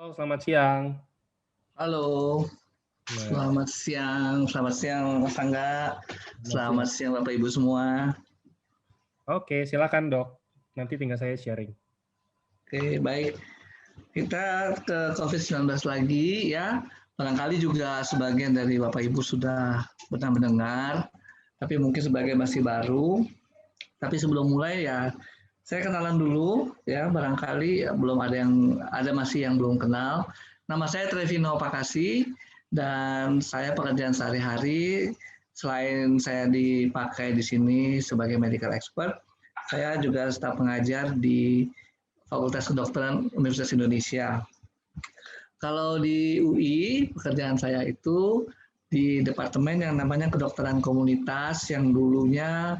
Halo, selamat siang. Halo, Nah, selamat siang Mas Angga, selamat siang. selamat siang Bapak Ibu semua. Oke, silakan Dok. Nanti tinggal saya sharing. Oke, baik. Kita ke COVID-19 lagi ya. Barangkali juga sebagian dari Bapak Ibu sudah pernah mendengar, tapi mungkin sebagian masih baru. Tapi sebelum mulai ya, saya kenalan dulu ya. Barangkali belum ada masih yang belum kenal. Nama saya Trevino Pakasi dan saya pekerjaan sehari-hari selain saya dipakai di sini sebagai medical expert, saya juga staf pengajar di Fakultas Kedokteran Universitas Indonesia. Kalau di UI, pekerjaan saya itu di departemen yang namanya kedokteran komunitas yang dulunya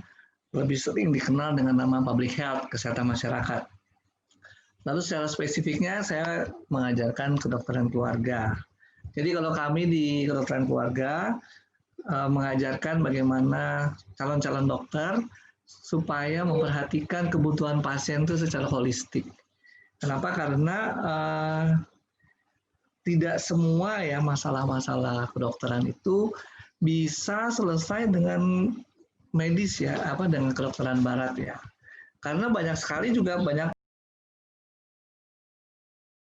lebih sering dikenal dengan nama public health, kesehatan masyarakat. Lalu secara spesifiknya saya mengajarkan kedokteran keluarga. Jadi kalau kami di kedokteran keluarga mengajarkan bagaimana calon-calon dokter supaya memperhatikan kebutuhan pasien itu secara holistik. Kenapa? Karena tidak semua ya masalah-masalah kedokteran itu bisa selesai dengan medis ya, dengan kedokteran barat ya. Karena banyak sekali juga banyak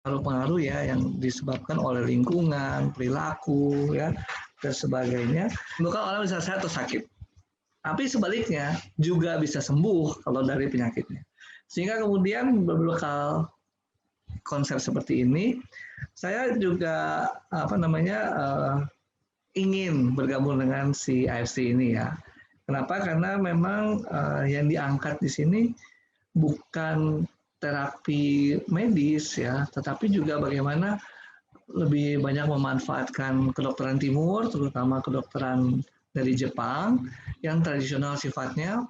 pengaruh-pengaruh ya yang disebabkan oleh lingkungan, perilaku ya dan sebagainya. Bukan orang bisa sehat atau sakit. Tapi sebaliknya juga bisa sembuh kalau dari penyakitnya. Sehingga kemudian berbekal konsep seperti ini, saya juga ingin bergabung dengan si AFC ini ya. Kenapa? Karena memang yang diangkat di sini bukan terapi medis ya, tetapi juga bagaimana lebih banyak memanfaatkan kedokteran timur, terutama kedokteran dari Jepang yang tradisional sifatnya.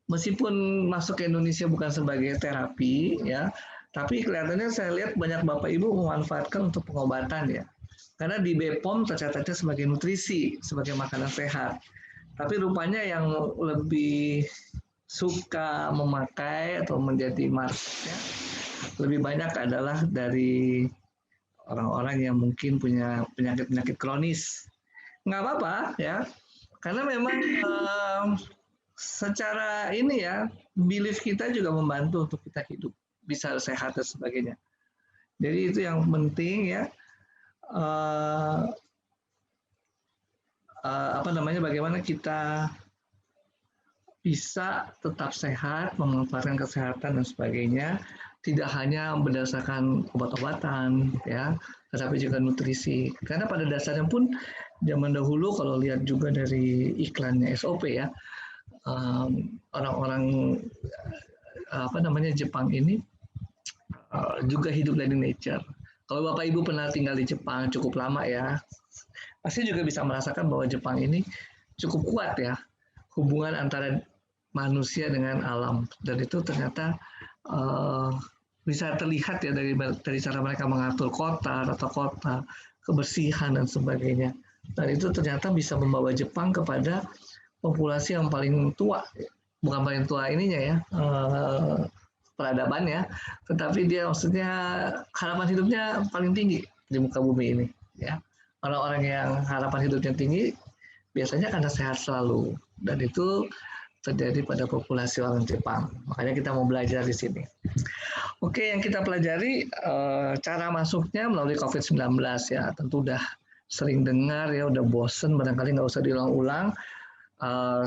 Meskipun masuk ke Indonesia bukan sebagai terapi ya, tapi kelihatannya saya lihat banyak Bapak Ibu memanfaatkan untuk pengobatan ya. Karena di BPOM tercatatnya sebagai nutrisi, sebagai makanan sehat. Tapi rupanya yang lebih suka memakai atau menjadi marketnya lebih banyak adalah dari orang-orang yang mungkin punya penyakit-penyakit kronis. Nggak apa-apa ya, karena memang secara ini ya, belief kita juga membantu untuk kita hidup, bisa sehat dan sebagainya. Jadi itu yang penting ya, bagaimana kita bisa tetap sehat, memanfaatkan kesehatan dan sebagainya, tidak hanya berdasarkan obat-obatan, ya, tetapi juga nutrisi. Karena pada dasarnya pun zaman dahulu kalau lihat juga dari iklannya SOP ya, orang-orang Jepang ini juga hidup dari nature. Kalau Bapak Ibu pernah tinggal di Jepang cukup lama ya, pasti juga bisa merasakan bahwa Jepang ini cukup kuat ya hubungan antara manusia dengan alam, dan itu ternyata bisa terlihat ya dari cara mereka mengatur kota, tata kota, kebersihan dan sebagainya. Dan itu ternyata bisa membawa Jepang kepada populasi yang paling tua, bukan paling tua ininya ya, peradaban ya, tetapi dia maksudnya harapan hidupnya paling tinggi di muka bumi ini ya. Orang-orang yang harapan hidupnya tinggi biasanya karena sehat selalu, dan itu terjadi pada populasi orang Jepang. Makanya kita mau belajar di sini. Oke, yang kita pelajari cara masuknya melalui COVID-19 ya. Tentu udah sering dengar ya, udah bosen, barangkali nggak usah diulang-ulang.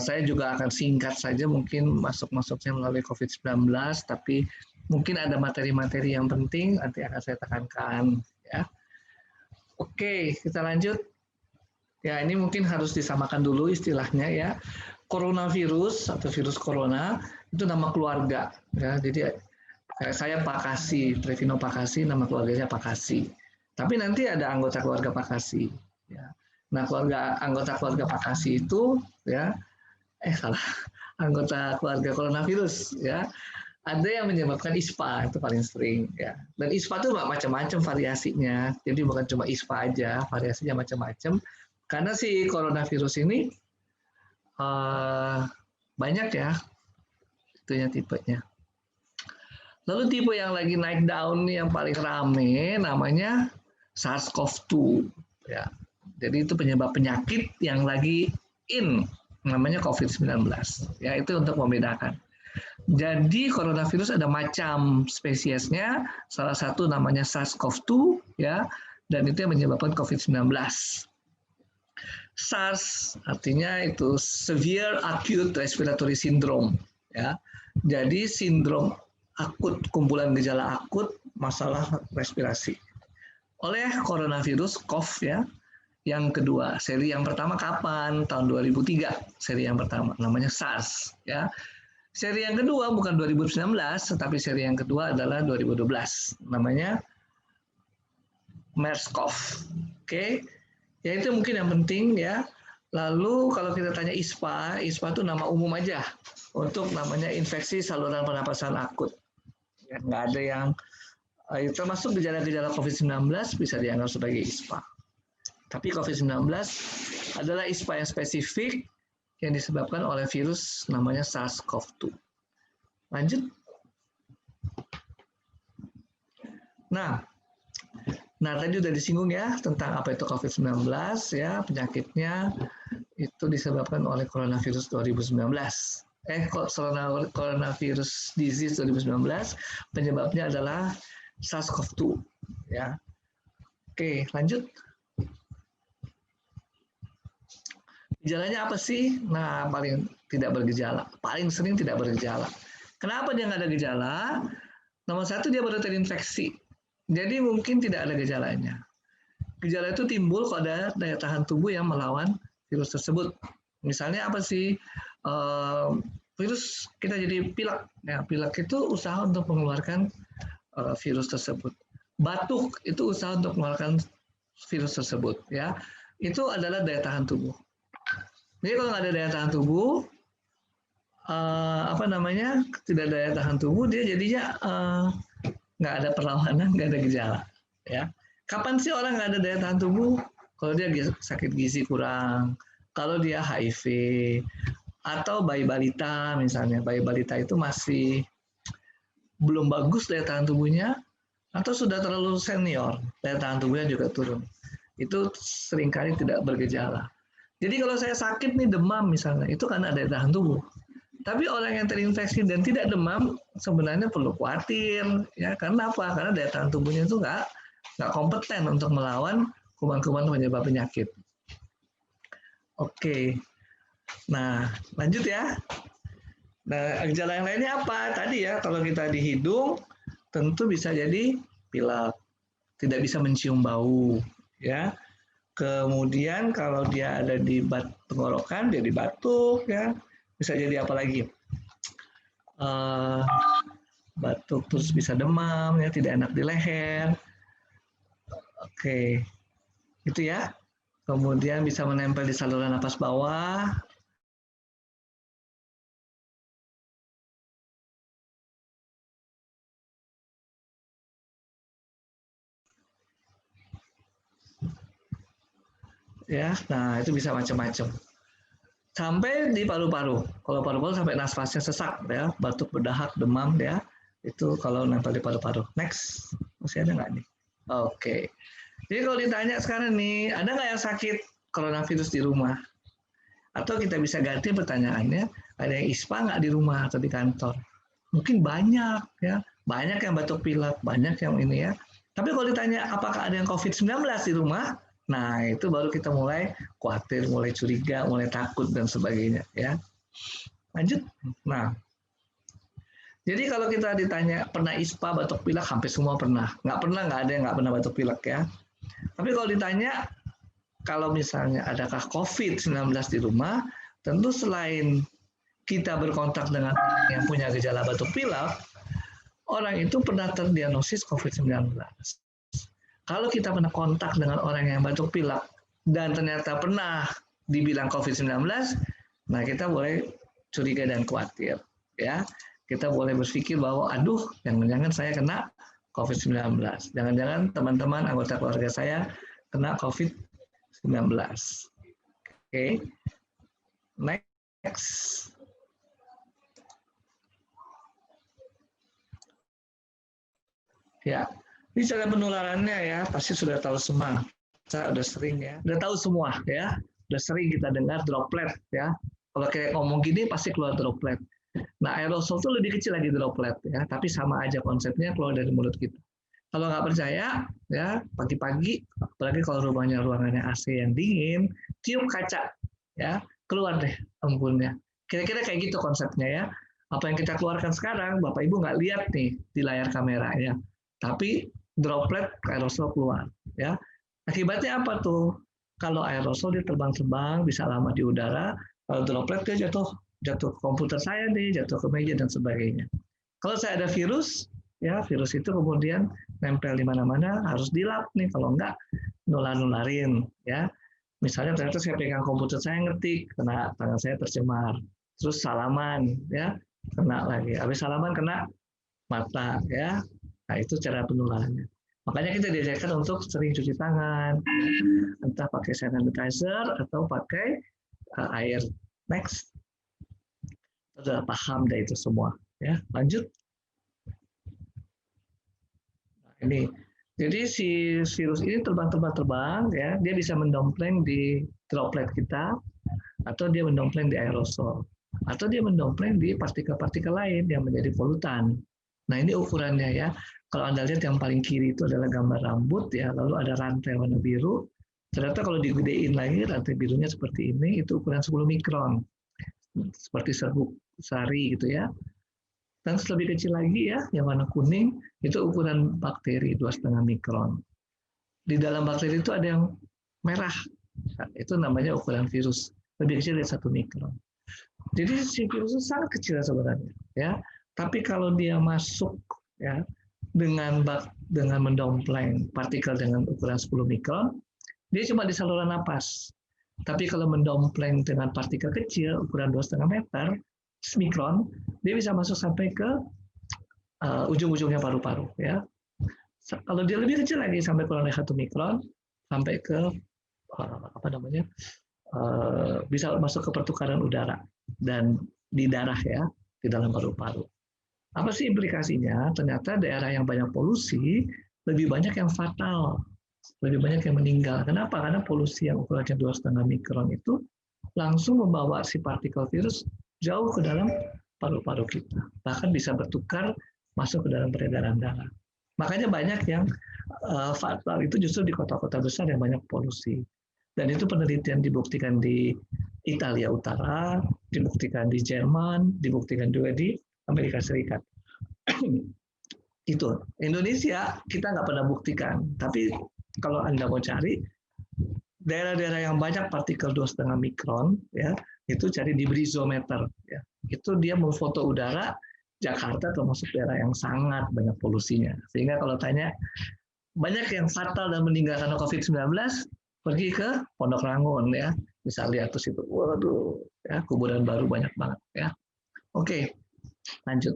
Saya juga akan singkat saja mungkin masuk-masuknya melalui COVID-19, tapi mungkin ada materi-materi yang penting nanti akan saya tekankan ya. Oke, kita lanjut. Ya, ini mungkin harus disamakan dulu istilahnya ya. Coronavirus atau virus corona itu nama keluarga ya. Jadi saya Pakasi, Trevino Pakasi, nama keluarganya Pakasi. Tapi nanti ada anggota keluarga Pakasi ya. Nah, anggota keluarga Pakasi itu ya anggota keluarga coronavirus ya. Ada yang menyebabkan ISPA, itu paling sering ya. Dan ISPA itu macam-macam variasinya. Jadi bukan cuma ISPA aja, variasinya macam-macam. Karena si coronavirus ini banyak ya itunya tipenya. Lalu tipe yang lagi naik daun nih yang paling rame namanya SARS-CoV-2. Ya. Jadi itu penyebab penyakit yang lagi in, namanya COVID-19. Ya, itu untuk membedakan. Jadi coronavirus ada macam spesiesnya, salah satu namanya SARS-CoV-2 ya, dan itu yang menyebabkan COVID-19. SARS artinya itu Severe Acute Respiratory Syndrome ya. Jadi sindrom akut, kumpulan gejala akut masalah respirasi. Oleh coronavirus COV ya, yang kedua, seri yang pertama kapan? Tahun 2003, seri yang pertama namanya SARS ya. Seri yang kedua bukan 2019, tetapi seri yang kedua adalah 2012, namanya MERS-CoV. Oke, ya itu mungkin yang penting ya. Lalu kalau kita tanya ISPA, ISPA itu nama umum aja untuk namanya infeksi saluran pernapasan akut. Ya, nggak ada yang termasuk gejala-gejala COVID-19 bisa dianggap sebagai ISPA. Tapi COVID-19 adalah ISPA yang spesifik yang disebabkan oleh virus namanya SARS-CoV-2. Lanjut. Nah, tadi udah disinggung ya tentang apa itu COVID-19 ya, penyakitnya itu disebabkan oleh coronavirus 2019. Coronavirus disease 2019, penyebabnya adalah SARS-CoV-2 ya. Oke, lanjut. Gejalanya apa sih? Nah, paling tidak bergejala. Paling sering tidak bergejala. Kenapa dia nggak ada gejala? Nomor satu, dia baru terinfeksi. Jadi mungkin tidak ada gejalanya. Gejala itu timbul kalau ada daya tahan tubuh yang melawan virus tersebut. Misalnya apa sih? Virus kita jadi pilek. Ya, pilek itu usaha untuk mengeluarkan virus tersebut. Batuk itu usaha untuk mengeluarkan virus tersebut. Ya, itu adalah daya tahan tubuh. Jadi kalau nggak ada daya tahan tubuh, tidak ada daya tahan tubuh, dia jadinya nggak ada perlawanan, nggak ada gejala. Ya, kapan sih orang nggak ada daya tahan tubuh? Kalau dia sakit gizi kurang, kalau dia HIV, atau bayi balita misalnya, bayi balita itu masih belum bagus daya tahan tubuhnya, atau sudah terlalu senior, daya tahan tubuhnya juga turun. Itu seringkali tidak bergejala. Jadi kalau saya sakit nih demam misalnya, itu kan ada daya tahan tubuh. Tapi orang yang terinfeksi dan tidak demam sebenarnya perlu khawatir, ya karena apa? Karena daya tahan tubuhnya itu nggak kompeten untuk melawan kuman-kuman penyebab penyakit. Oke, nah lanjut ya. Nah gejala yang lainnya apa? Tadi ya kalau kita di hidung tentu bisa jadi pilek, tidak bisa mencium bau, ya. Kemudian kalau dia ada di tenggorokan, jadi batuk, ya. Bisa jadi apa lagi? Batuk terus bisa demam, ya tidak enak di leher. Oke, itu ya. Kemudian bisa menempel di saluran napas bawah. Ya, nah itu bisa macam-macam. Sampai di paru-paru. Kalau paru-paru sampai nafasnya sesak ya, batuk berdahak, demam ya. Itu kalau nempel di paru-paru. Next. Masih ada nggak nih? Oke. Jadi kalau ditanya sekarang nih, ada nggak yang sakit coronavirus di rumah? Atau kita bisa ganti pertanyaannya, ada yang ISPA nggak di rumah atau di kantor? Mungkin banyak ya, banyak yang batuk pilek, banyak yang ini ya. Tapi kalau ditanya apakah ada yang COVID-19 di rumah, nah itu baru kita mulai khawatir, mulai curiga, mulai takut dan sebagainya ya. Lanjut. Nah, jadi kalau kita ditanya pernah ISPA batuk pilek, hampir semua pernah. Nggak ada yang nggak pernah batuk pilek ya. Tapi kalau ditanya kalau misalnya adakah COVID-19 di rumah, tentu selain kita berkontak dengan orang yang punya gejala batuk pilek, orang itu pernah terdiagnosis COVID-19. Kalau kita pernah kontak dengan orang yang batuk pilek dan ternyata pernah dibilang COVID-19, nah kita boleh curiga dan khawatir. Ya, kita boleh berpikir bahwa, aduh, jangan-jangan saya kena COVID-19. Jangan-jangan teman-teman anggota keluarga saya kena COVID-19. Oke, next. Ya, ini cara penularannya ya, pasti sudah tahu semua. Saya udah sering ya, udah tahu semua ya, udah sering kita dengar droplet ya. Kalau kayak ngomong gini pasti keluar droplet. Nah, aerosol itu lebih kecil lagi droplet ya, tapi sama aja konsepnya keluar dari mulut kita. Kalau nggak percaya, ya pagi-pagi, apalagi kalau rumahnya ruangannya AC yang dingin, tiup kaca, ya keluar deh embunnya. Kira-kira kayak gitu konsepnya ya. Apa yang kita keluarkan sekarang, Bapak Ibu nggak lihat nih di layar kamera ya, tapi droplet aerosol keluar, ya. Akibatnya apa tuh? Kalau aerosol dia terbang-terbang, bisa lama di udara. Kalau droplet dia jatuh ke komputer saya nih, jatuh ke meja dan sebagainya. Kalau saya ada virus, ya virus itu kemudian nempel di mana-mana, harus dilap nih, kalau enggak nular-nularin ya. Misalnya ternyata saya pegang komputer saya ngetik, kena tangan saya tercemar, terus salaman ya, kena lagi, habis salaman kena mata ya. Nah itu cara penularannya. Makanya kita diajarkan untuk sering cuci tangan, entah pakai sanitizer atau pakai air. Next, sudah paham deh itu semua ya. Lanjut. Ini jadi si virus ini terbang ya, dia bisa mendompleng di droplet kita, atau dia mendompleng di aerosol, atau dia mendompleng di partikel-partikel lain yang menjadi polutan. Nah ini ukurannya ya. Kalau Anda lihat yang paling kiri itu adalah gambar rambut ya, lalu ada rantai warna biru. Ternyata kalau digedein lagi rantai birunya seperti ini, itu ukuran 10 mikron, seperti serbuk sari gitu ya. Dan lebih kecil lagi ya, yang warna kuning, itu ukuran bakteri 2,5 mikron. Di dalam bakteri itu ada yang merah, nah, itu namanya ukuran virus, lebih kecil dari 1 mikron. Jadi si virus itu sangat kecil sebenarnya, ya. Tapi kalau dia masuk ya dengan mendompleng partikel dengan ukuran 10 mikron, dia cuma di saluran napas. Tapi kalau mendompleng dengan partikel kecil ukuran 2,5 meter, mikron, dia bisa masuk sampai ke ujung-ujungnya paru-paru ya. Kalau dia lebih kecil lagi sampai kurang dari 1 mikron, sampai ke bisa masuk ke pertukaran udara dan di darah ya, di dalam paru-paru. Apa sih implikasinya? Ternyata daerah yang banyak polusi lebih banyak yang fatal, lebih banyak yang meninggal. Kenapa? Karena polusi yang ukurannya 2,5 mikron itu langsung membawa si partikel virus jauh ke dalam paru-paru kita. Bahkan bisa bertukar masuk ke dalam peredaran darah. Makanya banyak yang fatal itu justru di kota-kota besar yang banyak polusi. Dan itu penelitian dibuktikan di Italia Utara, dibuktikan di Jerman, dibuktikan juga di Amerika Serikat. Itu. Indonesia kita nggak pernah buktikan. Tapi kalau Anda mau cari, daerah-daerah yang banyak partikel 2,5 mikron, ya, itu cari di brizometer. Ya. Itu dia memfoto udara, Jakarta termasuk daerah yang sangat banyak polusinya. Sehingga kalau tanya, banyak yang fatal dan meninggal karena COVID-19, pergi ke Pondok Rangon ya, bisa lihat tuh situ, waduh, ya kuburan baru banyak banget ya. Oke, lanjut.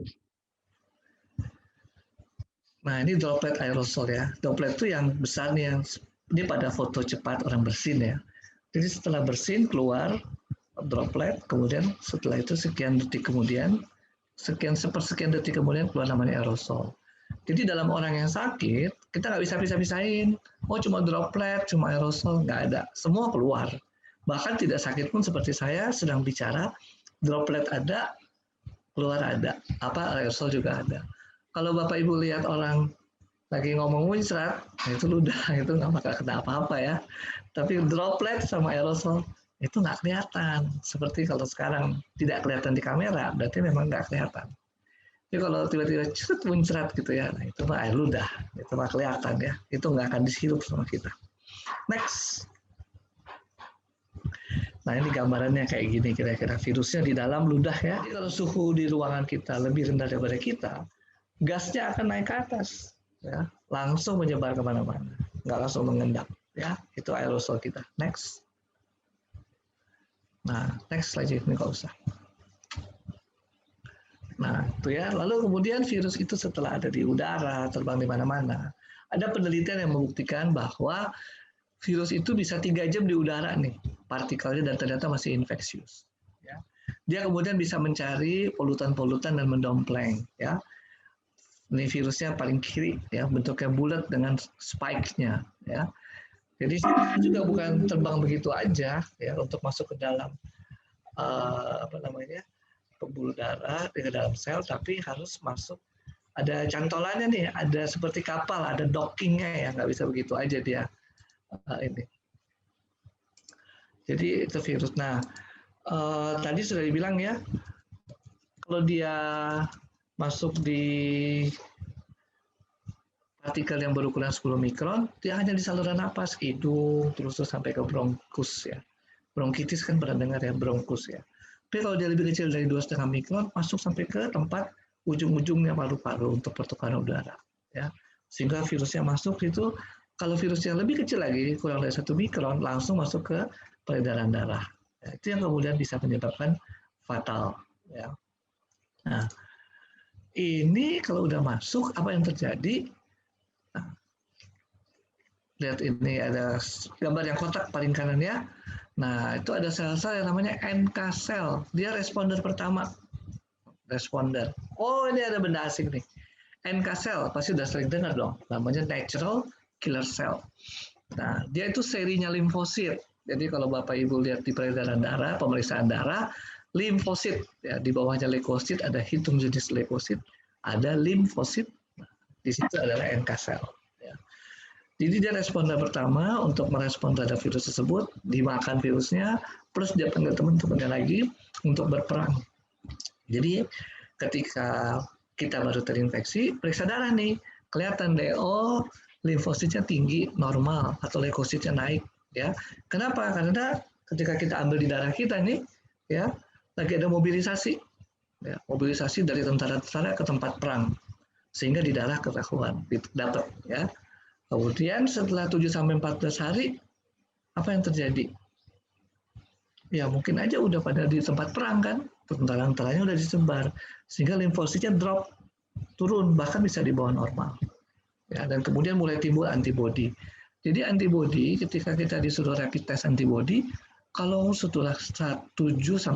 Nah ini droplet aerosol ya, droplet itu yang besar nih, yang ini pada foto cepat orang bersin ya. Jadi setelah bersin keluar droplet, kemudian setelah itu sekian detik kemudian, sepersekian detik kemudian keluar namanya aerosol. Jadi dalam orang yang sakit, kita nggak bisa pisah-pisahin. Oh cuma droplet, cuma aerosol, nggak ada. Semua keluar. Bahkan tidak sakit pun seperti saya sedang bicara, droplet ada, keluar ada. Aerosol juga ada. Kalau Bapak Ibu lihat orang lagi ngomong muncrat, itu ludah, itu nggak bakal kena apa-apa ya. Tapi droplet sama aerosol, itu nggak kelihatan. Seperti kalau sekarang tidak kelihatan di kamera, berarti memang nggak kelihatan. Jadi kalau tiba-tiba muncrat gitu ya, nah itu mah air ludah, itu mah kelihatan ya, itu nggak akan dihirup sama kita. Next. Nah ini gambarannya kayak gini kira-kira, virusnya di dalam ludah ya. Jadi kalau suhu di ruangan kita lebih rendah daripada kita, gasnya akan naik ke atas, ya, langsung menyebar kemana-mana, nggak langsung mengendap, ya, itu aerosol kita. Next. Nah, next lagi, ini nggak usah. Nah, itu ya. Lalu kemudian virus itu setelah ada di udara, terbang di mana-mana, ada penelitian yang membuktikan bahwa virus itu bisa 3 jam di udara nih, partikelnya, dan ternyata masih infeksius. Ya. Dia kemudian bisa mencari polutan-polutan dan mendompleng, ya. Ini virusnya paling kiri, ya, bentuknya bulat dengan spike-nya, ya. Jadi juga bukan terbang begitu aja, ya, untuk masuk ke dalam apa namanya pembuluh darah ke dalam sel, tapi harus masuk. Ada cantolannya nih, ada seperti kapal, ada dockingnya ya, nggak bisa begitu aja dia ini. Jadi itu virus. Nah, tadi sudah dibilang ya, kalau dia masuk di partikel yang berukuran 10 mikron, dia hanya di saluran napas, hidung, terus sampai ke bronkus ya. Bronkitis kan pernah dengar ya, bronkus ya. Tapi kalau dia lebih kecil dari 2,5 mikron, masuk sampai ke tempat ujung-ujungnya paru-paru untuk pertukaran udara. Ya. Sehingga virusnya masuk itu, kalau virusnya lebih kecil lagi, kurang dari 1 mikron, langsung masuk ke peredaran darah. Ya, itu yang kemudian bisa menyebabkan fatal. Ya. Nah, ini kalau udah masuk, apa yang terjadi? Nah, lihat ini ada gambar yang kotak paling kanan ya. Nah, itu ada sel-sel yang namanya NK cell. Dia responder pertama. Responder. Oh, ini ada benda asing nih. NK cell, pasti udah sering dengar dong. Namanya natural killer cell. Nah, dia itu serinya limfosit. Jadi kalau Bapak Ibu lihat di peredaran darah, pemeriksaan darah, limfosit. Ya, di bawahnya leukosit, ada hitung jenis leukosit. Ada limfosit. Nah, di situ adalah NK cell. Ya. Jadi dia responder pertama untuk merespon terhadap virus tersebut, dimakan virusnya, plus dia panggil teman-temannya lagi untuk berperang. Jadi ketika kita baru terinfeksi, periksa darah nih, kelihatan deh, oh limfositnya tinggi, normal, atau leukositnya naik. Ya, kenapa? Karena ketika kita ambil di darah kita nih, ya, lagi ada mobilisasi, ya, mobilisasi dari tentara-tentara ke tempat perang, sehingga di darah ketahuan, dapat, ya. Kemudian setelah 7-14 hari, apa yang terjadi? Ya mungkin aja udah pada di tempat perang kan, tentara-tentaranya udah disebar, sehingga limfositnya drop, turun, bahkan bisa di bawah normal. Ya, dan kemudian mulai timbul antibodi. Jadi antibodi ketika kita disuruh rapid test antibodi, kalau setelah 7-14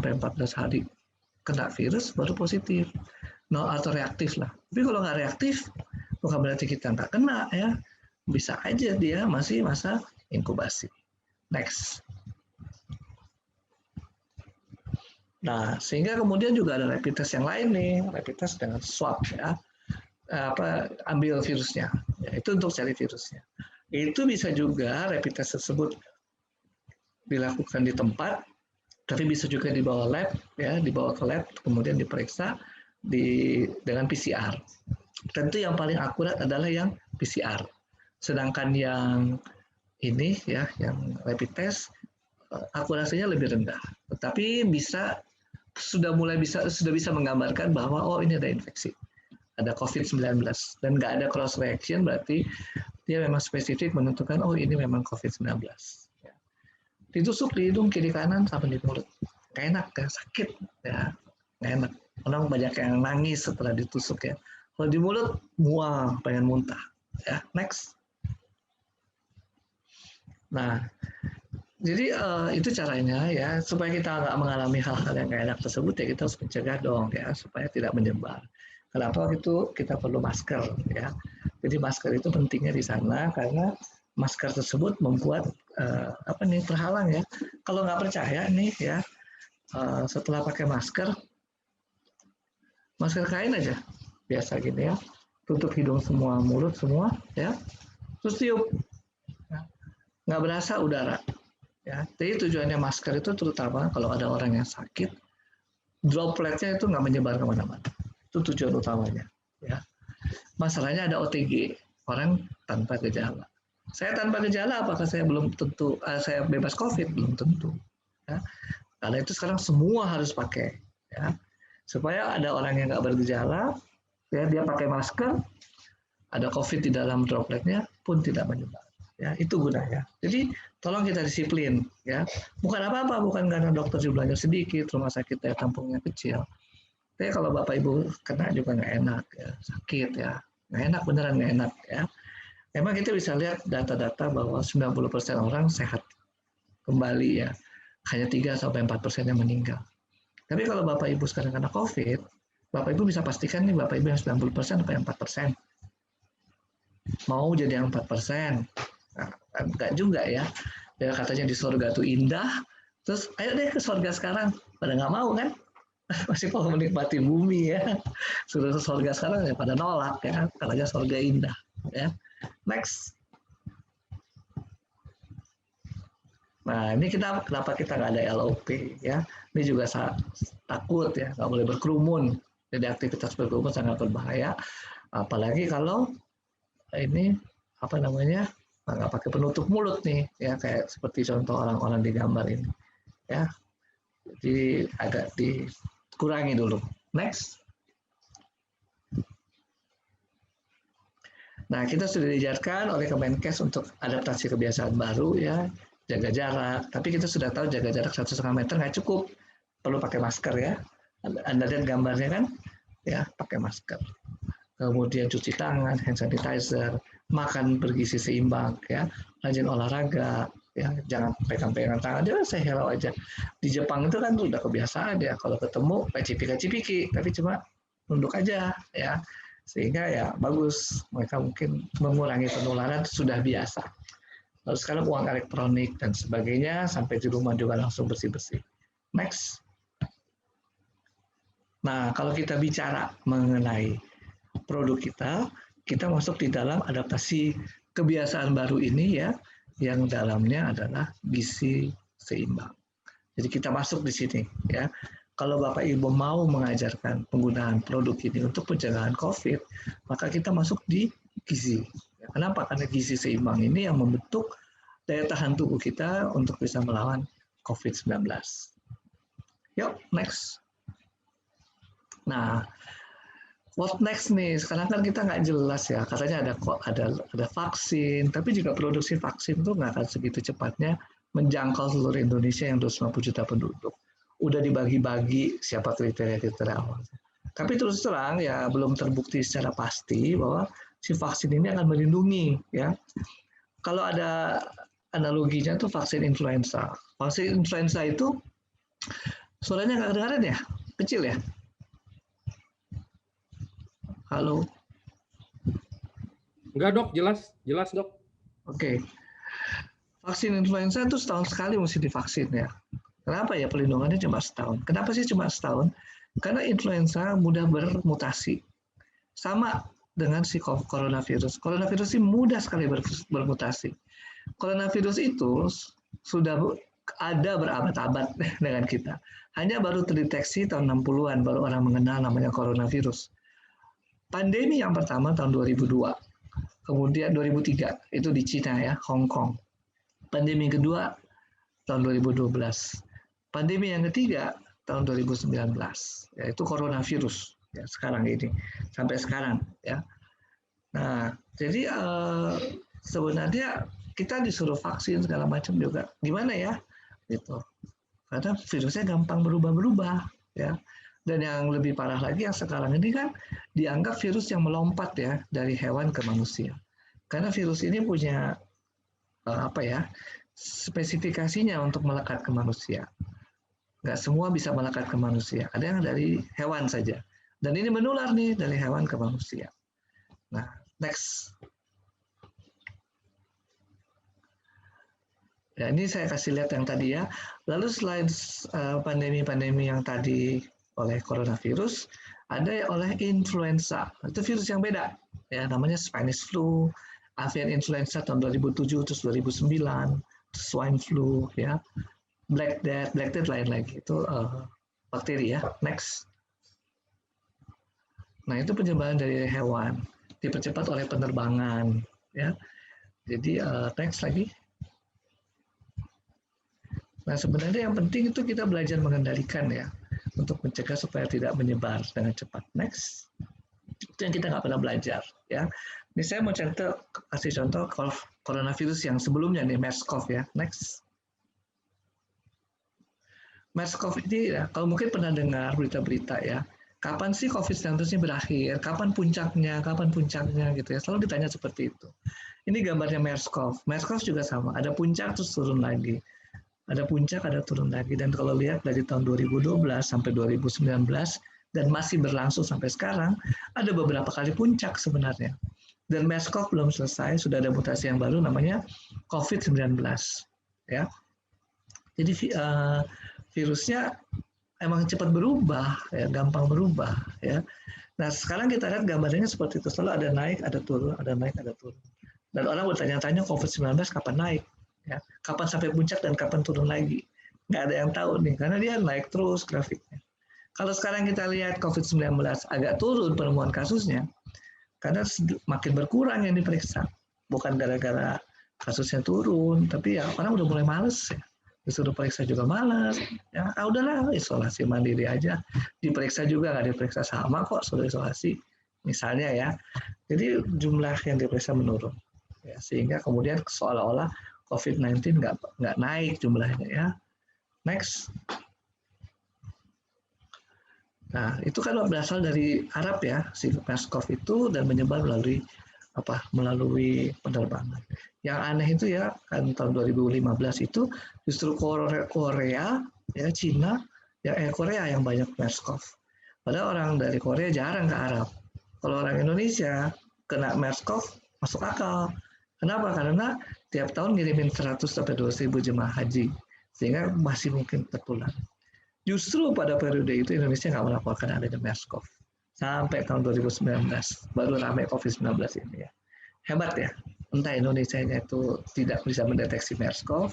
hari kena virus baru positif, no, atau reaktif lah. Tapi kalau nggak reaktif, bukan berarti kita nggak kena ya. Bisa aja dia masih masa inkubasi. Next. Nah, sehingga kemudian juga ada rapid test yang lain nih, rapid test dengan swab ya, ambil virusnya, ya, itu untuk cari virusnya. Itu bisa juga rapid test tersebut dilakukan di tempat, tapi bisa juga dibawa lab, ya, dibawa ke lab, kemudian diperiksa dengan PCR. Tentu yang paling akurat adalah yang PCR. Sedangkan yang ini ya, yang rapid test akurasinya lebih rendah, tetapi sudah bisa menggambarkan bahwa oh ini ada infeksi, ada COVID-19 dan nggak ada cross reaction, berarti dia memang spesifik menentukan oh ini memang COVID-19. Ya. Ditusuk di hidung kiri kanan sampai di mulut, nggak enak ya, sakit ya, nggak enak. Orang banyak yang nangis setelah ditusuk ya. Kalau di mulut, mual, pengen muntah. Ya, next. Nah, jadi itu caranya ya, supaya kita nggak mengalami hal-hal yang nggak enak tersebut ya kita harus mencegah dong ya, supaya tidak menyebar. Kenapa itu kita perlu masker ya. Jadi masker itu pentingnya di sana karena masker tersebut membuat terhalang ya. Kalau nggak percaya nih ya, setelah pakai masker kain aja biasa gini ya, tutup hidung semua, mulut semua ya, terus tiup, nggak berasa udara. Ya, jadi tujuannya masker itu terutama kalau ada orang yang sakit, dropletnya itu nggak menyebar kemana-mana. Itu tujuan utamanya. Ya. Masalahnya ada OTG, orang tanpa gejala. Saya tanpa gejala, apakah saya belum tentu saya bebas COVID? Belum tentu. Ya. Karena itu sekarang semua harus pakai. Ya. Supaya ada orang yang nggak bergejala, ya, dia pakai masker, ada COVID di dalam dropletnya pun tidak menyebar. Ya, itu gunanya. Jadi tolong kita disiplin ya. Bukan apa-apa, bukan karena dokter jumlahnya sedikit, rumah sakit daya tampungnya kecil. Tapi kalau Bapak Ibu kena juga nggak enak ya, sakit ya. Nggak enak, beneran nggak enak ya. Memang kita bisa lihat data-data bahwa 90% orang sehat kembali ya. Hanya 3-4% yang meninggal. Tapi kalau Bapak Ibu sekarang kena COVID, Bapak Ibu bisa pastikan nih Bapak Ibu yang 90% apa yang 4%? Mau jadi yang 4%? Nah, enggak juga ya. Ya katanya di surga tuh indah, terus ayo deh ke surga sekarang. Pada nggak mau kan? Masih mau menikmati bumi ya. Sudah ke surga sekarang ya pada nolak ya. Katanya surga indah ya. Next. Nah, ini kenapa kita nggak ada LOP ya? Ini juga takut ya, nggak boleh berkerumun. Jadi aktivitas berkerumun sangat berbahaya. Apalagi kalau ini apa namanya nggak pakai penutup mulut nih, ya kayak seperti contoh orang-orang di gambar ini, ya. Jadi agak dikurangi dulu. Next. Nah, kita sudah diajarkan oleh Kemenkes untuk adaptasi kebiasaan baru ya, jaga jarak. Tapi kita sudah tahu jaga jarak 1,5 meter nggak cukup, perlu pakai masker ya. Anda lihat gambarnya kan, ya pakai masker. Kemudian cuci tangan, hand sanitizer, makan bergizi seimbang ya, rajin olahraga ya, jangan pegang-pegang tangan dia saya hello aja. Di Jepang itu kan udah kebiasaan ya, kalau ketemu cipika-cipiki, tapi cuma nunduk aja ya. Sehingga ya bagus, mereka mungkin mengurangi penularan sudah biasa. Lalu sekarang uang elektronik dan sebagainya, sampai di rumah juga langsung bersih-bersih. Next. Nah, kalau kita bicara mengenai produk kita masuk di dalam adaptasi kebiasaan baru ini ya, yang dalamnya adalah gizi seimbang. Jadi kita masuk di sini ya. Kalau Bapak Ibu mau mengajarkan penggunaan produk ini untuk pencegahan COVID, maka kita masuk di gizi. Kenapa? Karena gizi seimbang ini yang membentuk daya tahan tubuh kita untuk bisa melawan COVID-19. Yuk, next. Nah, what next nih? Sekarang kan kita nggak jelas ya. Katanya ada vaksin, tapi juga produksi vaksin tuh nggak akan segitu cepatnya menjangkau seluruh Indonesia yang 250 juta penduduk. Udah dibagi-bagi siapa kriteria-kriteria awal. Tapi terus terang ya belum terbukti secara pasti bahwa si vaksin ini akan melindungi ya. Kalau ada analoginya tuh vaksin influenza. Vaksin influenza itu suaranya nggak kedengaran ya? Kecil ya? Halo? Enggak dok, jelas dok. Oke. Vaksin influenza itu setahun sekali mesti divaksin ya. Kenapa ya pelindungannya cuma setahun? Kenapa sih cuma setahun? Karena influenza mudah bermutasi. Sama dengan si coronavirus. Coronavirus ini mudah sekali bermutasi. Coronavirus itu sudah ada berabad-abad dengan kita. Hanya baru terdeteksi tahun 60-an baru orang mengenal namanya coronavirus. Pandemi yang pertama tahun 2002. Kemudian 2003 itu di Cina ya, Hong Kong. Pandemi kedua tahun 2012. Pandemi yang ketiga tahun 2019, yaitu coronavirus ya sekarang ini sampai sekarang ya. Nah, jadi sebenarnya kita disuruh vaksin segala macam juga. Gimana ya? Gitu. Karena virusnya gampang berubah-berubah ya. Dan yang lebih parah lagi yang sekarang ini kan dianggap virus yang melompat ya dari hewan ke manusia. Karena virus ini punya spesifikasinya untuk melekat ke manusia. Nggak semua bisa melekat ke manusia. Ada yang dari hewan saja. Dan ini menular nih dari hewan ke manusia. Nah, next. Ya, ini saya kasih lihat yang tadi ya. Lalu selain pandemi-pandemi yang tadi oleh coronavirus, ada oleh influenza. Itu virus yang beda. Ya, namanya Spanish flu, avian influenza tahun 2007, terus 2009, terus swine flu, ya. Black Death lain lagi. Itu bakteri ya. Next. Nah, itu penyebaran dari hewan. Dipercepat oleh penerbangan. Ya. Jadi, next lagi. Nah, sebenarnya yang penting itu kita belajar mengendalikan ya. Untuk mencegah supaya tidak menyebar dengan cepat. Next. Itu yang kita nggak pernah belajar. Ya. Ini saya mau kasih contoh coronavirus yang sebelumnya nih, MERS-CoV ya. Next. MERS-CoV ini ya, kalau mungkin pernah dengar berita-berita ya, kapan sih COVID-19 ini berakhir, kapan puncaknya gitu ya, selalu ditanya seperti itu. Ini gambarnya MERS-CoV. MERS-CoV juga sama, ada puncak terus turun lagi. Ada puncak, ada turun lagi. Dan kalau lihat dari tahun 2012 sampai 2019, dan masih berlangsung sampai sekarang, ada beberapa kali puncak sebenarnya. Dan MERS-CoV belum selesai, sudah ada mutasi yang baru namanya COVID-19. Ya. Jadi virusnya emang cepat berubah, ya, gampang berubah. Ya. Nah, sekarang kita lihat gambarnya seperti itu. Selalu ada naik, ada turun, ada naik, ada turun. Dan orang bertanya-tanya COVID-19 kapan naik? Ya, kapan sampai puncak dan kapan turun lagi? Nggak ada yang tahu nih, karena dia naik terus grafiknya. Kalau sekarang kita lihat COVID-19 agak turun penemuan kasusnya, karena makin berkurang yang diperiksa. Bukan gara-gara kasusnya turun, tapi ya orang udah mulai males ya. Disuruh periksa juga males. Ya udahlah, isolasi mandiri aja. Diperiksa juga nggak diperiksa sama kok, suruh isolasi. Misalnya ya. Jadi jumlah yang diperiksa menurun. Ya, sehingga kemudian seolah-olah COVID-19 nggak naik jumlahnya ya. Next. Nah, itu kan berasal dari Arab ya, si MERS-CoV itu, dan menyebar melalui penerbangan. Yang aneh itu ya, kan tahun 2015 itu justru Korea, ya Cina, Korea yang banyak MERS-CoV. Padahal orang dari Korea jarang ke Arab. Kalau orang Indonesia kena MERS-CoV masuk akal. Kenapa? Karena tiap tahun ngirimin 100-200 ribu jemaah haji, sehingga masih mungkin tertular. Justru pada periode itu Indonesia nggak melaporkan adanya MERS-CoV. Sampai tahun 2019, baru ramai COVID-19 ini ya. Hebat ya, entah Indonesia itu tidak bisa mendeteksi MERS-CoV,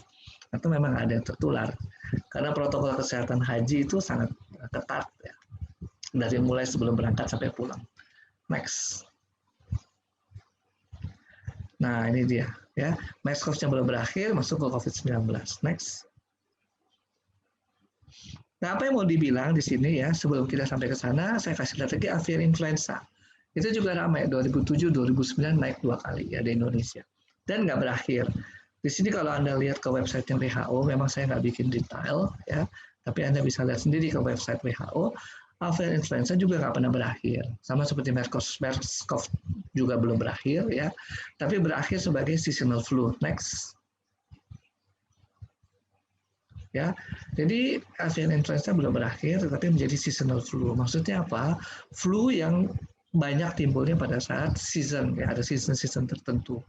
atau memang ada yang tertular. Karena protokol kesehatan haji itu sangat ketat ya. Dari mulai sebelum berangkat sampai pulang. Next. Nah ini dia ya, MERS-CoV-nya belum berakhir, masuk ke COVID-19. Next. Nah, apa yang mau dibilang di sini ya, sebelum kita sampai ke sana, saya kasih lihat lagi avian influenza. Itu juga ramai, 2007-2009 naik 2 kali ya di Indonesia. Dan nggak berakhir. Di sini kalau Anda lihat ke website yang WHO, memang saya nggak bikin detail, ya, tapi Anda bisa lihat sendiri ke website WHO, avian influenza juga nggak pernah berakhir. Sama seperti MERS-CoV juga belum berakhir, ya, tapi berakhir sebagai seasonal flu. Next. Ya, jadi avian influenza belum berakhir, tetapi menjadi seasonal flu. Maksudnya apa? Flu yang banyak timbulnya pada saat season, ya ada season-season tertentu,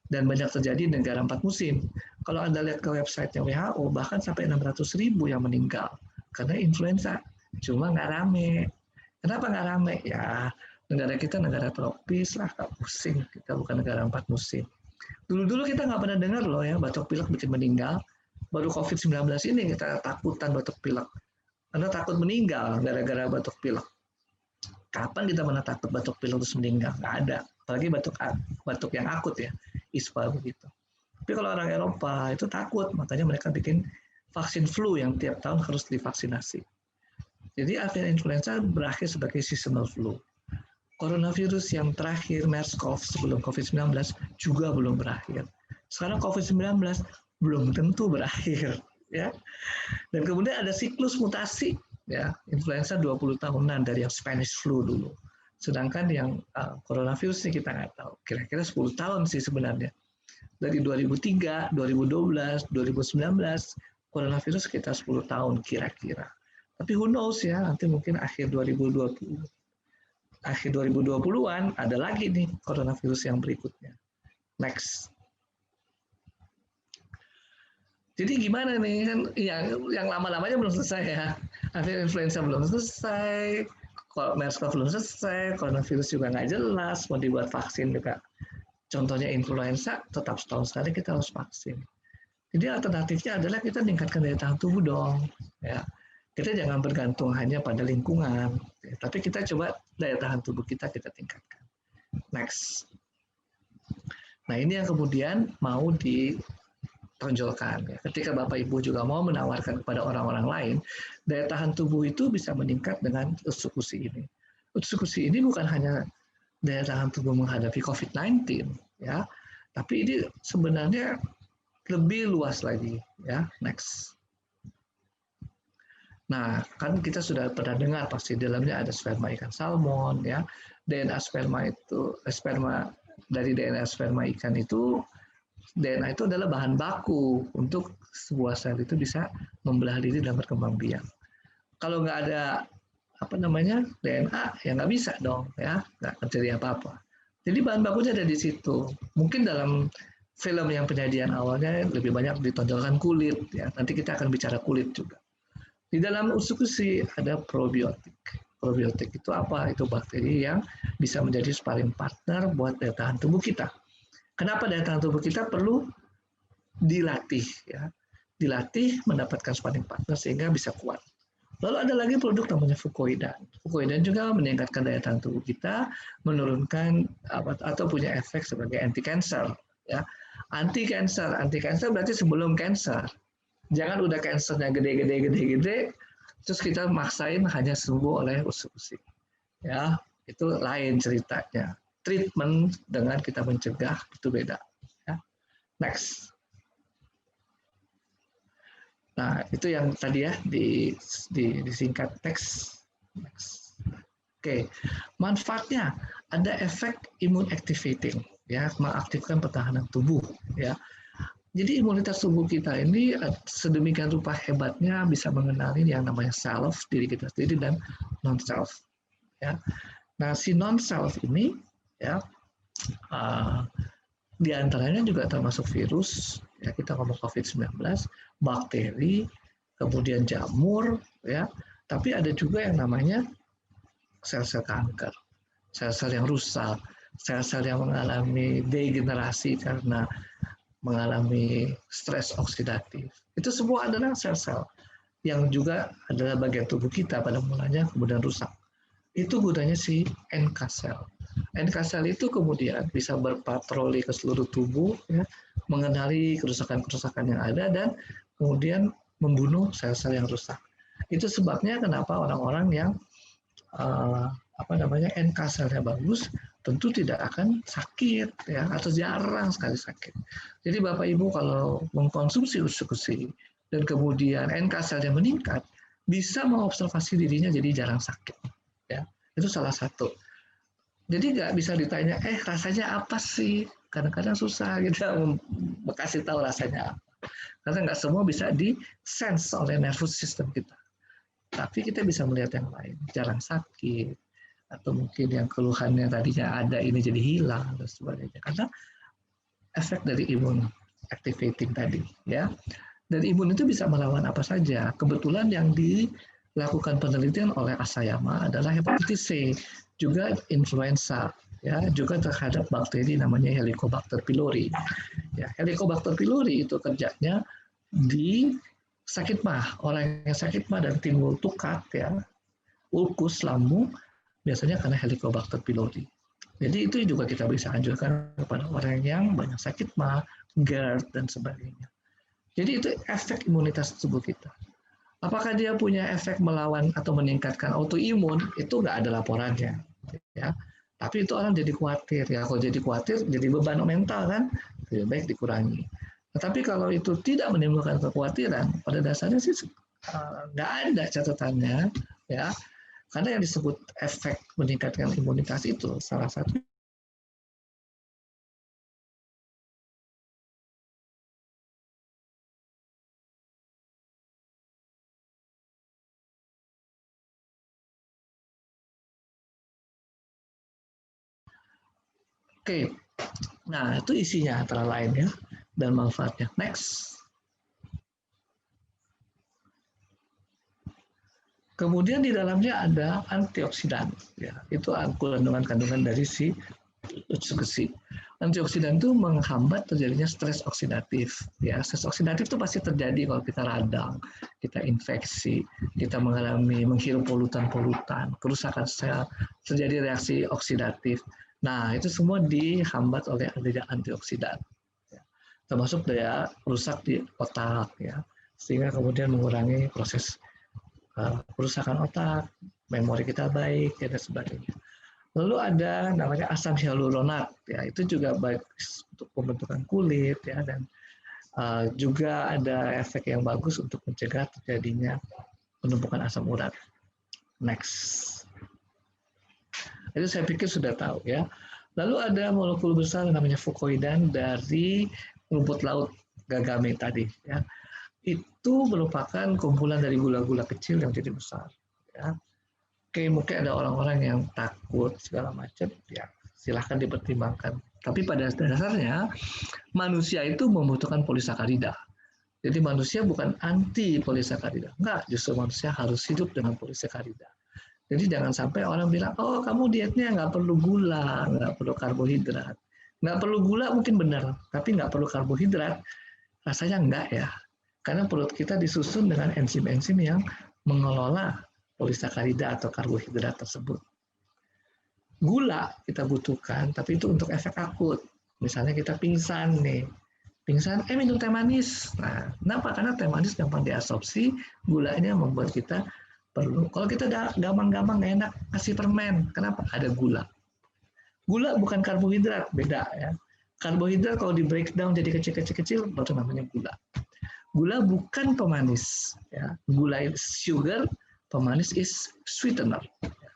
dan banyak terjadi di negara 4 musim. Kalau Anda lihat ke website WHO, bahkan sampai 600.000 yang meninggal karena influenza, cuma nggak rame. Kenapa nggak rame? Ya, negara kita negara tropis lah, nggak pusing. Kita bukan negara 4 musim. Dulu-dulu kita nggak pernah dengar loh ya, batuk pilek bikin meninggal. Baru COVID-19 ini kita takutan batuk pilek. Karena takut meninggal gara-gara batuk pilek. Kapan kita pernah takut batuk pilek terus meninggal? Nggak ada. Apalagi batuk yang akut ya, ISPA begitu. Tapi kalau orang Eropa itu takut, makanya mereka bikin vaksin flu yang tiap tahun harus divaksinasi. Jadi avian influenza berakhir sebagai seasonal flu. Coronavirus yang terakhir, MERS-CoV sebelum COVID-19 juga belum berakhir. Sekarang COVID-19 belum tentu berakhir, ya. Dan kemudian ada siklus mutasi, ya, influenza 20 tahunan dari yang Spanish flu dulu. Sedangkan yang coronavirus ini kita nggak tahu. Kira-kira 10 tahun sih sebenarnya. Dari 2003, 2012, 2019, coronavirus sekitar 10 tahun kira-kira. Tapi who knows ya, nanti mungkin akhir 2020. Akhir 2020-an ada lagi nih coronavirus yang berikutnya. Next. Jadi gimana nih kan yang lama-lamanya belum selesai ya. Avian influenza belum selesai, MERS-CoV belum selesai, coronavirus juga nggak jelas, mau dibuat vaksin juga. Contohnya influenza, tetap setahun sekali kita harus vaksin. Jadi alternatifnya adalah kita meningkatkan daya tahan tubuh dong. Ya. Kita jangan bergantung hanya pada lingkungan, tapi kita coba daya tahan tubuh kita tingkatkan. Next. Nah ini yang kemudian mau ditonjolkan. Ketika Bapak Ibu juga mau menawarkan kepada orang-orang lain, daya tahan tubuh itu bisa meningkat dengan utsikusi ini. Utsikusi ini bukan hanya daya tahan tubuh menghadapi COVID-19, ya, tapi ini sebenarnya lebih luas lagi, ya. Next. Nah, kan kita sudah pernah dengar pasti di dalamnya ada sperma ikan salmon, ya. DNA sperma dari DNA sperma ikan itu, DNA itu adalah bahan baku untuk sebuah sel itu bisa membelah diri dan berkembang biak. Kalau nggak ada apa namanya DNA, ya nggak bisa dong, ya nggak terjadi apa-apa. Jadi bahan bakunya ada di situ. Mungkin dalam film yang penyajian awalnya lebih banyak ditonjolkan kulit, ya. Nanti kita akan bicara kulit juga. Di dalam usus-usus ada probiotik. Probiotik itu apa? Itu bakteri yang bisa menjadi sparring partner buat daya tahan tubuh kita. Kenapa daya tahan tubuh kita perlu dilatih, ya? Dilatih mendapatkan sparring partner sehingga bisa kuat. Lalu ada lagi produk namanya fucoidan. Fucoidan juga meningkatkan daya tahan tubuh kita, menurunkan atau punya efek sebagai anti cancer. Ya, anti cancer berarti sebelum cancer. Jangan udah cancernya gede, terus kita maksain hanya sembuh oleh usus-usus. Ya, itu lain ceritanya. Treatment dengan kita mencegah itu beda. Ya. Next. Nah, itu yang tadi ya disingkat teks. Oke, manfaatnya ada efek immune activating, ya, mengaktifkan pertahanan tubuh, ya. Jadi imunitas tubuh kita ini sedemikian rupa hebatnya bisa mengenali yang namanya self, diri kita sendiri, dan non self, ya. Nah, si non self ini, ya, di antaranya juga termasuk virus, ya, kita ngomong COVID-19, bakteri, kemudian jamur, ya. Tapi ada juga yang namanya sel-sel kanker, sel-sel yang rusak, sel-sel yang mengalami degenerasi karena mengalami stres oksidatif. Itu semua adalah sel-sel yang juga adalah bagian tubuh kita pada mulanya kemudian rusak. Itu gunanya si NK cell. NK cell itu kemudian bisa berpatroli ke seluruh tubuh, ya, mengenali kerusakan-kerusakan yang ada dan kemudian membunuh sel-sel yang rusak. Itu sebabnya kenapa orang-orang yang NK cell-nya bagus tentu tidak akan sakit, ya, atau jarang sekali sakit. Jadi Bapak Ibu kalau mengkonsumsi usus-usus dan kemudian NK cell-nya meningkat, bisa mengobservasi dirinya jadi jarang sakit. Ya, itu salah satu. Jadi nggak bisa ditanya, rasanya apa sih? Kadang-kadang susah kita kasih tahu rasanya apa. Karena nggak semua bisa di-sense oleh nervous system kita. Tapi kita bisa melihat yang lain, jarang sakit, atau mungkin yang keluhannya tadinya ada ini jadi hilang dan sebagainya. Karena efek dari imun activating tadi, ya. Dan imun itu bisa melawan apa saja. Kebetulan yang dilakukan penelitian oleh Asayama adalah hepatitis C, juga influenza, ya, juga terhadap bakteri namanya Helicobacter pylori. Ya, Helicobacter pylori itu kerjanya di sakit mah, orang yang sakit mah dan timbul tukat, ya, ulkus lambung, biasanya karena Helicobacter pylori. Jadi itu juga kita bisa anjurkan kepada orang yang banyak sakit mah, GERD dan sebagainya. Jadi itu efek imunitas tubuh kita. Apakah dia punya efek melawan atau meningkatkan autoimun? Itu nggak ada laporannya, ya. Tapi itu orang jadi khawatir, ya. Kalau jadi khawatir, jadi beban mental kan, lebih baik dikurangi. Tetapi kalau itu tidak menimbulkan kekhawatiran, pada dasarnya sih nggak ada catatannya, ya. Karena yang disebut efek meningkatkan imunitas itu salah satu. Oke, nah itu isinya antara lain, ya, dan manfaatnya. Next. Kemudian di dalamnya ada antioksidan, ya, itu kandungan dari si usus-usus. Antioksidan itu menghambat terjadinya stres oksidatif, ya. Stres oksidatif itu pasti terjadi kalau kita radang, kita infeksi, kita menghirup polutan-polutan, kerusakan sel, terjadi reaksi oksidatif. Nah, itu semua dihambat oleh adanya antioksidan, ya. Termasuk daya rusak di otak, ya, sehingga kemudian mengurangi proses kerusakan otak, memori kita baik, dan sebagainya. Lalu ada namanya asam hyaluronat, ya, itu juga baik untuk pembentukan kulit, ya, dan juga ada efek yang bagus untuk mencegah terjadinya penumpukan asam urat. Next. Itu saya pikir sudah tahu, ya. Lalu ada molekul besar namanya fucoidan dari rumput laut gagame tadi, ya. Itu merupakan kumpulan dari gula-gula kecil yang jadi besar, ya. Oke, mungkin ada orang-orang yang takut segala macam, ya silahkan dipertimbangkan. Tapi pada dasarnya manusia itu membutuhkan polisakarida. Jadi manusia bukan anti polisakarida. Enggak, justru manusia harus hidup dengan polisakarida. Jadi jangan sampai orang bilang, oh kamu dietnya nggak perlu gula, nggak perlu karbohidrat. Nggak perlu gula mungkin benar, tapi nggak perlu karbohidrat, rasanya enggak ya. Karena perut kita disusun dengan enzim-enzim yang mengelola polisakarida atau karbohidrat tersebut. Gula kita butuhkan, tapi itu untuk efek akut. Misalnya kita pingsan nih, pingsan, minum teh manis. Nah, kenapa? Karena teh manis gampang diabsorpsi, gulanya membuat kita perlu. Kalau kita gampang-gampang nggak enak, kasih permen. Kenapa? Ada gula. Gula bukan karbohidrat, beda ya. Karbohidrat kalau di breakdown jadi kecil-kecil, baru namanya gula. Gula bukan pemanis. Ya. Gula is sugar, pemanis is sweetener.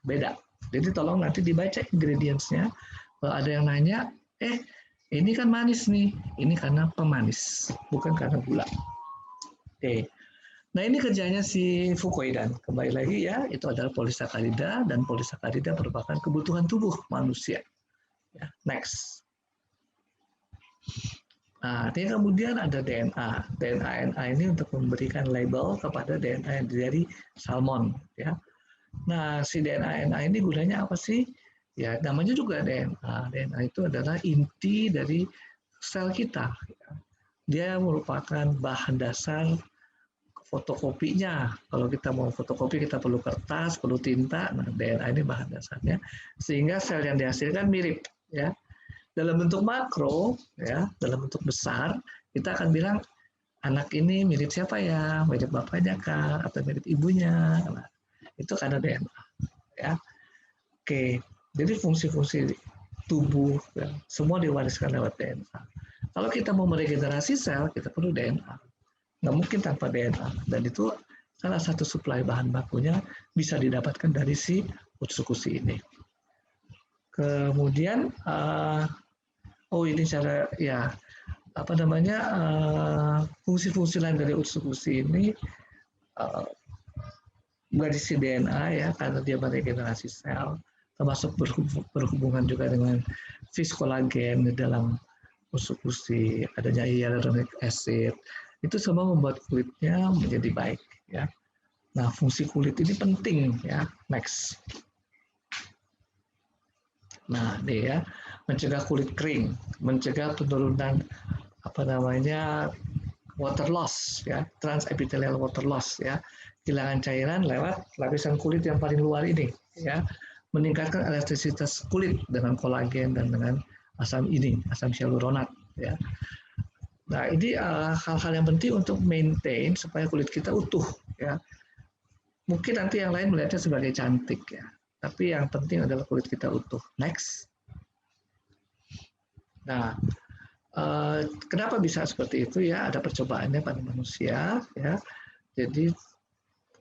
Beda. Jadi tolong nanti dibaca ingredients-nya. Kalau ada yang nanya, ini kan manis nih. Ini karena pemanis, bukan karena gula. Oke. Nah ini kerjanya si fukoidan. Kembali lagi ya, itu adalah polisakarida dan polisakarida merupakan kebutuhan tubuh manusia. Ya, next. Nah, ini kemudian ada DNA. DNA ini untuk memberikan label kepada DNA yang dari salmon. Ya. Nah si DNA ini gunanya apa sih? Ya namanya juga DNA. DNA itu adalah inti dari sel kita. Dia merupakan bahan dasar fotokopinya. Kalau kita mau fotokopi kita perlu kertas, perlu tinta. Nah, DNA ini bahan dasarnya sehingga sel yang dihasilkan mirip ya. Dalam bentuk makro ya, dalam bentuk besar kita akan bilang anak ini mirip siapa ya? Mirip bapaknya kah atau mirip ibunya? Nah, itu karena DNA ya. Oke. Jadi fungsi-fungsi tubuh ya, semua diwariskan lewat DNA. Kalau kita mau meregenerasi sel, kita perlu DNA. Nggak mungkin tanpa DNA, dan itu salah satu suplai bahan bakunya bisa didapatkan dari si utsukushi ini. Kemudian ini cara ya apa namanya fungsi-fungsi lain dari utsukushi ini dari si DNA ya, karena dia meregenerasi sel, termasuk berhubungan juga dengan fiskolagen di dalam utsukushi, adanya hyaluronic acid. Itu semua membuat kulitnya menjadi baik ya. Nah, fungsi kulit ini penting ya. Next. Nah, ini ya, mencegah kulit kering, mencegah penurunan apa namanya water loss ya, transepithelial water loss ya, kehilangan cairan lewat lapisan kulit yang paling luar ini ya, meningkatkan elastisitas kulit dengan kolagen dan dengan asam hyaluronat ya. Nah, ini hal-hal yang penting untuk maintain supaya kulit kita utuh ya. Mungkin nanti yang lain melihatnya sebagai cantik ya, tapi yang penting adalah kulit kita utuh. Next. Nah, kenapa bisa seperti itu ya? Ada percobaannya pada manusia ya. Jadi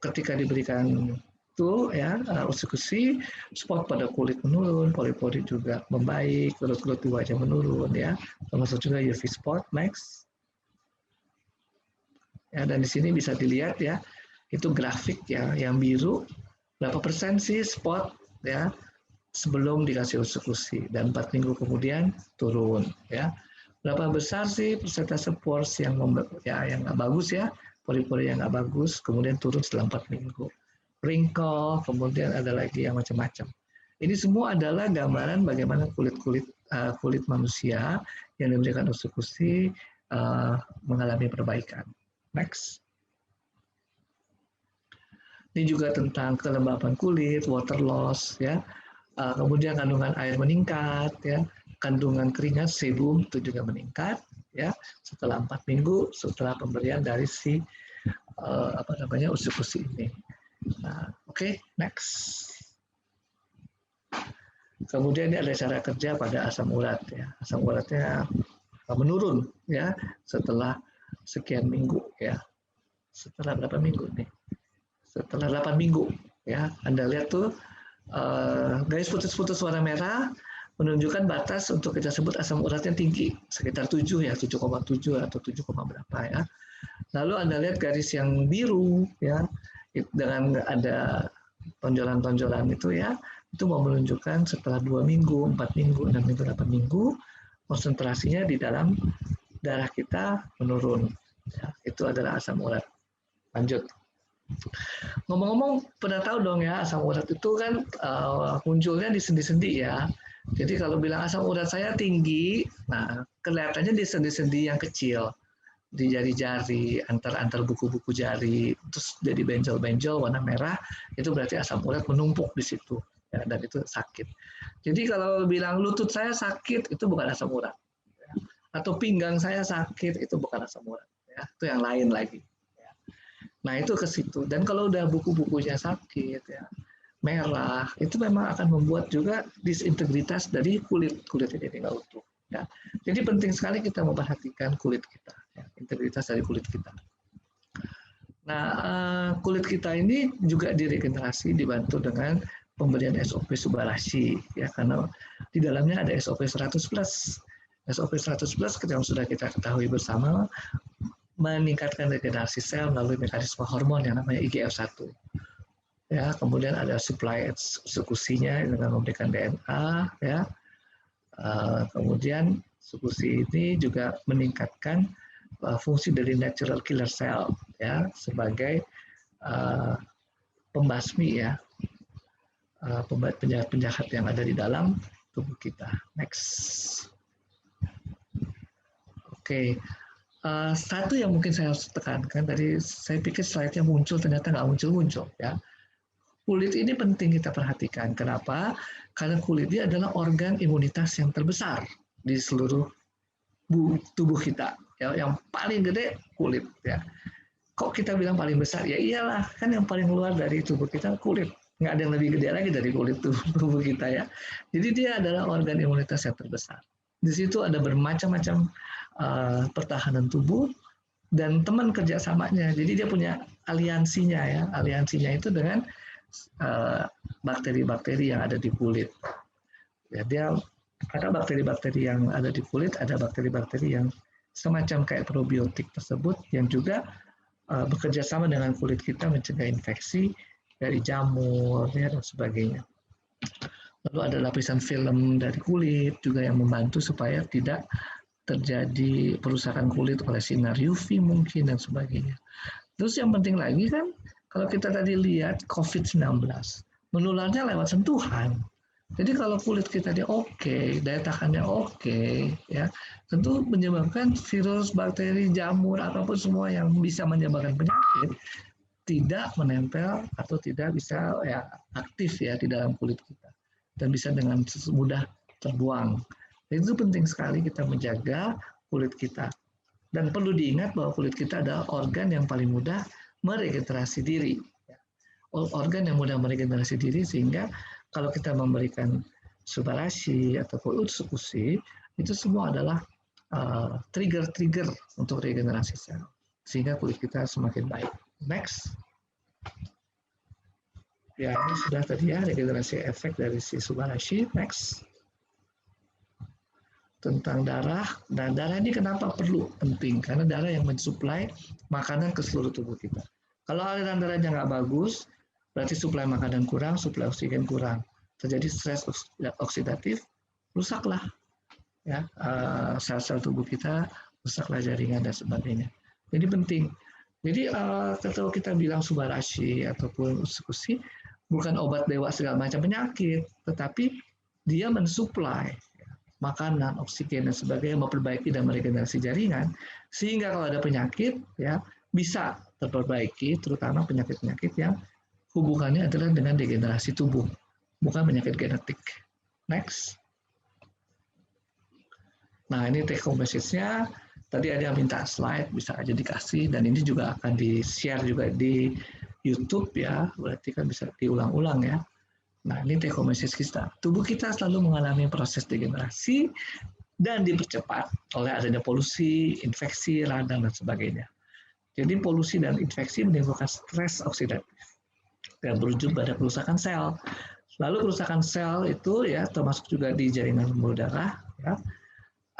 ketika diberikan itu ya utsukushi, spot pada kulit menurun, pori-pori juga membaik, kelut-kelut di wajah menurun ya, termasuk juga UV spot. Next. Ya, dan di sini bisa dilihat ya, itu grafik ya, yang biru berapa persen sih spot ya sebelum dikasih utsukushi, dan 4 minggu kemudian turun ya. Berapa besar sih persentase pores yang yang nggak bagus ya, pori-pori yang nggak bagus, kemudian turun setelah 4 minggu. Wrinkle, kemudian ada lagi yang macam-macam. Ini semua adalah gambaran bagaimana kulit manusia yang diberikan utsukushi mengalami perbaikan. Next. Ini juga tentang kelembapan kulit, water loss ya. Kemudian kandungan air meningkat ya, kandungan keringat sebum itu juga meningkat ya setelah 4 minggu setelah pemberian dari si utsukushi ini. Nah, oke, next. Kemudian ini ada cara kerja pada asam urat ya. Asam uratnya menurun ya setelah sekian minggu ya. Setelah berapa minggu nih? Setelah 8 minggu ya. Anda lihat tuh garis putus-putus warna merah menunjukkan batas untuk kita sebut asam uratnya tinggi, sekitar 7 ya, 7,7 atau 7, berapa ya. Lalu Anda lihat garis yang biru ya, dengan ada tonjolan-tonjolan itu ya, itu mau menunjukkan setelah 2 minggu, 4 minggu, 6 minggu, 8 minggu, konsentrasinya di dalam darah kita menurun. Ya, itu adalah asam urat. Lanjut. Ngomong-ngomong, pernah tahu dong ya asam urat itu kan munculnya di sendi-sendi ya. Jadi kalau bilang asam urat saya tinggi, nah kelihatannya di sendi-sendi yang kecil, di jari-jari, antar buku-buku jari, terus jadi benjol-benjol warna merah, itu berarti asam urat menumpuk di situ, ya, dan itu sakit. Jadi kalau bilang lutut saya sakit, itu bukan asam urat. Atau pinggang saya sakit, itu bukan asam urat. Ya, itu yang lain lagi. Nah itu ke situ. Dan kalau udah buku-bukunya sakit, ya, merah, itu memang akan membuat juga disintegritas dari kulit ini nggak utuh. Ya. Jadi penting sekali kita memperhatikan kulit kita, ya, integritas dari kulit kita. Nah kulit kita ini juga diregenerasi dibantu dengan pemberian SOP Subarashi, ya, karena di dalamnya ada SOP 100+. SOP 100+ yang sudah kita ketahui bersama meningkatkan regenerasi sel melalui mekanisme hormon yang namanya IGF-1. Ya, kemudian ada supply eksekusinya dengan memberikan DNA, ya. Kemudian eksekusi ini juga meningkatkan fungsi dari natural killer cell, ya, sebagai pembasmi, ya, penjahat-penjahat yang ada di dalam tubuh kita. Next. Oke. Satu yang mungkin saya harus tekankan, tadi saya pikir slide-nya muncul, ternyata nggak muncul-muncul. Ya. Kulit ini penting kita perhatikan. Kenapa? Karena kulit ini adalah organ imunitas yang terbesar di seluruh tubuh kita. Ya, yang paling gede kulit. Ya. Kok kita bilang paling besar? Ya iyalah, kan yang paling luar dari tubuh kita kulit. Nggak ada yang lebih gede lagi dari kulit tubuh kita ya. Jadi dia adalah organ imunitas yang terbesar. Di situ ada bermacam-macam pertahanan tubuh dan teman kerjasamanya. Jadi dia punya aliansinya ya. Aliansinya itu dengan bakteri-bakteri yang ada di kulit. Ya, dia ada bakteri-bakteri yang ada di kulit, ada bakteri-bakteri yang semacam kayak probiotik tersebut yang juga bekerja sama dengan kulit kita mencegah infeksi dari jamur ya, dan sebagainya. Lalu ada lapisan film dari kulit juga yang membantu supaya tidak terjadi perusakan kulit oleh sinar UV mungkin dan sebagainya. Terus yang penting lagi kan, kalau kita tadi lihat COVID-19, menularnya lewat sentuhan. Jadi kalau kulit kita dia oke, daya tahannya oke, ya, tentu menyebabkan virus, bakteri, jamur, apapun semua yang bisa menyebabkan penyakit tidak menempel atau tidak bisa ya aktif ya di dalam kulit kita dan bisa dengan mudah terbuang. Itu penting sekali kita menjaga kulit kita. Dan perlu diingat bahwa kulit kita adalah organ yang paling mudah meregenerasi diri. Organ yang mudah meregenerasi diri sehingga kalau kita memberikan Subarashi ataupun Utsukushi, itu semua adalah trigger-trigger untuk regenerasi sel. Sehingga kulit kita semakin baik. Next. Ya, ini sudah tadi ya regenerasi efek dari si Subarashi. Next. Tentang darah. Nah, darah ini kenapa perlu? Penting. Karena darah yang mensuplai makanan ke seluruh tubuh kita. Kalau aliran darahnya nggak bagus, berarti suplai makanan kurang, suplai oksigen kurang. Terjadi stres oksidatif, rusaklah ya sel-sel tubuh kita, rusaklah jaringan dan sebagainya. Jadi penting. Jadi kalau kita bilang Subarashi ataupun Utsukushi, bukan obat dewa segala macam penyakit, tetapi dia mensuplai makanan, oksigen dan sebagainya, memperbaiki dan meregenerasi jaringan, sehingga kalau ada penyakit ya bisa terperbaiki, terutama penyakit-penyakit yang hubungannya adalah dengan degenerasi tubuh, bukan penyakit genetik. Next. Nah ini take home message-nya. Tadi ada yang minta slide, bisa aja dikasih, dan ini juga akan di-share juga di YouTube ya, berarti kan bisa diulang-ulang ya. Nah ini take home message kita. Tubuh kita selalu mengalami proses degenerasi dan dipercepat oleh adanya polusi, infeksi, radang, dan sebagainya. Jadi polusi dan infeksi menimbulkan stres oksidatif dan berujung pada kerusakan sel. Lalu kerusakan sel itu ya termasuk juga di jaringan pembuluh darah ya,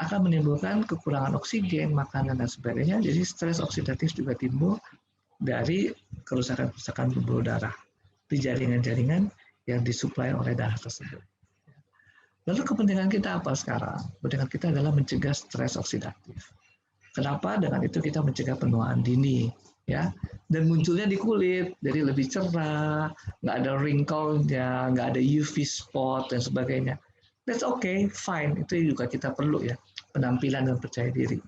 akan menimbulkan kekurangan oksigen, makanan dan sebagainya. Jadi stres oksidatif juga timbul dari kerusakan-kerusakan pembuluh darah. di jaringan-jaringan yang disuplai oleh darah tersebut. Lalu kepentingan kita apa sekarang? Kepentingan kita adalah mencegah stres oksidatif. Kenapa? Dengan itu kita mencegah penuaan dini, ya. Dan munculnya di kulit, jadi lebih cerah, nggak ada wrinkle-nya, nggak ada UV spot dan sebagainya. That's okay, fine. Itu juga kita perlu ya, penampilan dan percaya diri.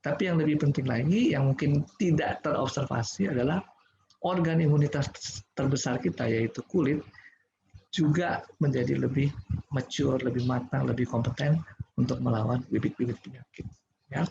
Tapi yang lebih penting lagi, yang mungkin tidak terobservasi adalah organ imunitas terbesar kita, yaitu kulit, juga menjadi lebih mature, lebih matang, lebih kompeten untuk melawan bibit-bibit penyakit. Ya.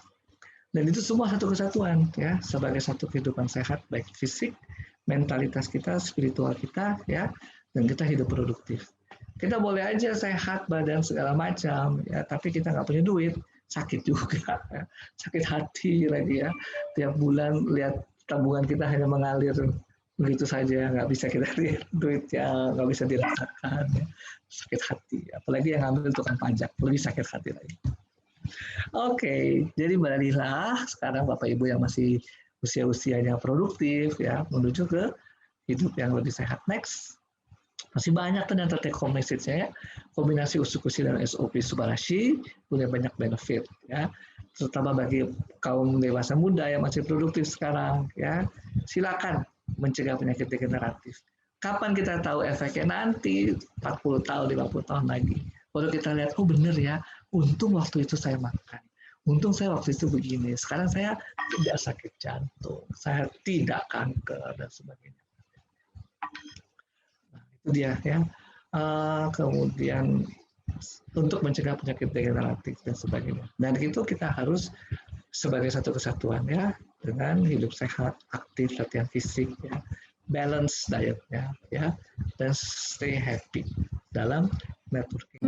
Dan itu semua satu kesatuan, ya, sebagai satu kehidupan sehat, baik fisik, mentalitas kita, spiritual kita, ya, dan kita hidup produktif. Kita boleh aja sehat badan segala macam, ya, tapi kita nggak punya duit, sakit juga, ya. Sakit hati lagi ya. Tiap bulan lihat tabungan kita hanya mengalir begitu saja, nggak bisa kita lihat duitnya, nggak bisa dirasakan, ya. Sakit hati. Apalagi yang ngambil tukang pajak, lebih sakit hati lagi. Oke, jadi Mbak Lila, sekarang Bapak Ibu yang masih usia-usianya produktif, ya, menuju ke hidup yang lebih sehat. Next. Masih banyak ternyata take home message-nya, ya. Kombinasi usukushi dan SOP Subarashi punya banyak benefit, ya. Terutama bagi kaum dewasa muda yang masih produktif sekarang, ya. Silakan mencegah penyakit degeneratif. Kapan kita tahu efeknya? Nanti 40 tahun, 50 tahun lagi. Baru kita lihat, oh benar ya, untung waktu itu saya makan. Untung saya waktu itu begini. Sekarang saya tidak sakit jantung, saya tidak kanker, dan sebagainya. Nah, itu dia ya. Kemudian untuk mencegah penyakit degeneratif dan sebagainya. Dan itu kita harus sebagai satu kesatuan ya, dengan hidup sehat, aktif, latihan fisik, ya, balance dietnya, ya, dan stay happy dalam networking.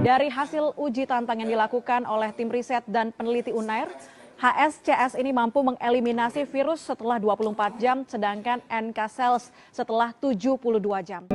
Dari hasil uji tantang yang dilakukan oleh tim riset dan peneliti UNAIR, HSCS ini mampu mengeliminasi virus setelah 24 jam, sedangkan NK Cells setelah 72 jam.